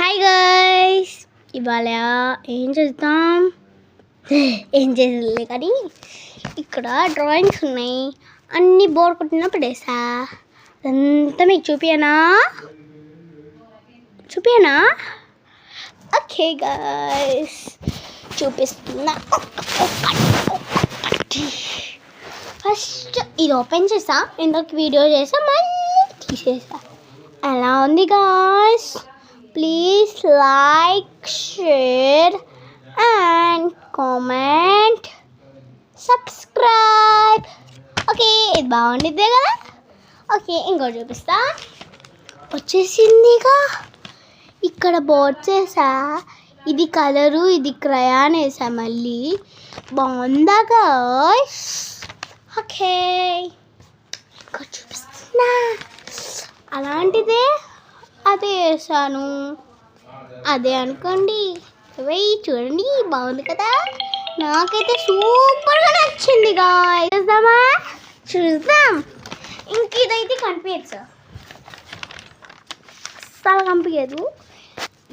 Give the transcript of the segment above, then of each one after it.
Hi guys, ఇవాళ ఏం చేద్దాం ఏం చేయాలి కానీ ఇక్కడ డ్రాయింగ్స్ ఉన్నాయి. అన్నీ బోర్ కొట్టినప్పుడు వేసా అదంతా మీకు చూపియనా ఓకే గైస్, చూపిస్తున్నా. ఫస్ట్ ఇది ఓపెన్ చేసా, ఇందాక వీడియో చేసా, మళ్ళీ తీసేసా. ఎలా ఉంది guys? Please like, share and comment, subscribe. Okay, ఇది బాగుండిద్దే కదా. ఓకే, ఇంకోటి చూపిస్తా. వచ్చేసిందిగా. ఇక్కడ బోర్డ్ చేసా, ఇది కలరు, ఇది క్రయాన్ వేసా. మళ్ళీ బాగుందా గాయ్స్? ఓకే, ఇంకోటి చూపిస్తున్నా. అలాంటిదే అదే వేసాను, అదే అనుకోండి. వెయ్యి చూడండి, బాగుంది కదా. నాకైతే సూపర్గా నచ్చింది గాయ్స్. చూద్దాం. ఇంక ఇదైతే కనిపించదు, అస్సలు కనిపించదు.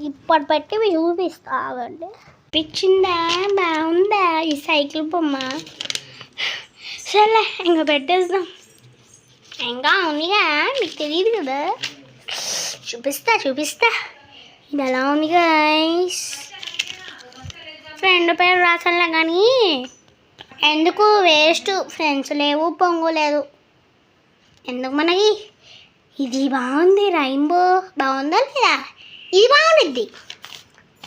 ఇప్పుడు పెట్టి చూపిస్తామండి. పిచ్చిందా, బాగుందా ఈ సైకిల్ బొమ్మ? సరే, ఇంకా పెట్టేద్దాం. ఇంకా ఉందిగా, మీకు తెలియదు కదా. చూపిస్తా. ఇది ఎలా ఉంది గైస్? ఫ్రెండ్ పేరు రాసల్లా కానీ ఎందుకు వేస్ట్. ఫ్రెండ్స్ లేవు, పొంగు లేదు. ఎందుకు మనకి? ఇది బాగుంది, రైన్బో బాగుందా లేదా? ఇది బాగుంది.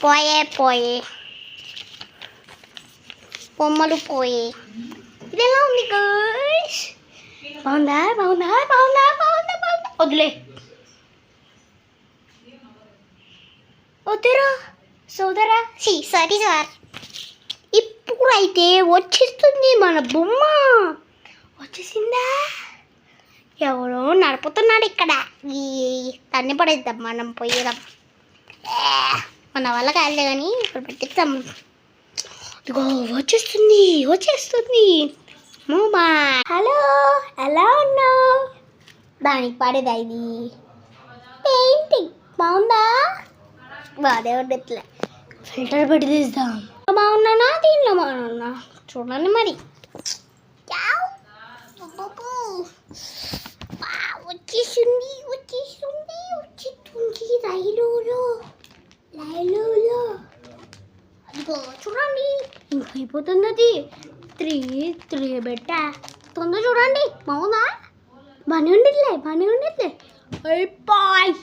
పోయే బొమ్మలు పోయే. ఇది ఎలా ఉంది గైస్? బాగుందా? వదిలే. వద్దురా సోదరా, సారీ సార్. ఇప్పుడైతే వచ్చేస్తుంది మన బొమ్మ. వచ్చేసిందా? ఎవరో నడుపుతున్నాడు ఇక్కడ. ఈ తన్ని పడేద్దాం, మనం పోయేదాం. మన వల్ల కాలే కానీ ఇప్పుడు పెట్టిద్దాం. ఇదిగో వచ్చేస్తుంది మూమా. హలో, ఎలా ఉన్నావు? దానికి పడేదా ఇది? పెయింటింగ్ బాగుందా? బాగా ఉండట్లే. ఫిల్టర్ పెట్టి తీద్దాం. బాగున్నానా? దీనిలో బాగున్నా? చూడండి మరి. వచ్చేస్తుంది రైలులో. అదిగో చూడండి, ఇంకా అయిపోతుంది. అది 3 పెట్టా. తొందర చూడండి, బాగుందా? బాగానే ఉండట్లే. బాయ్.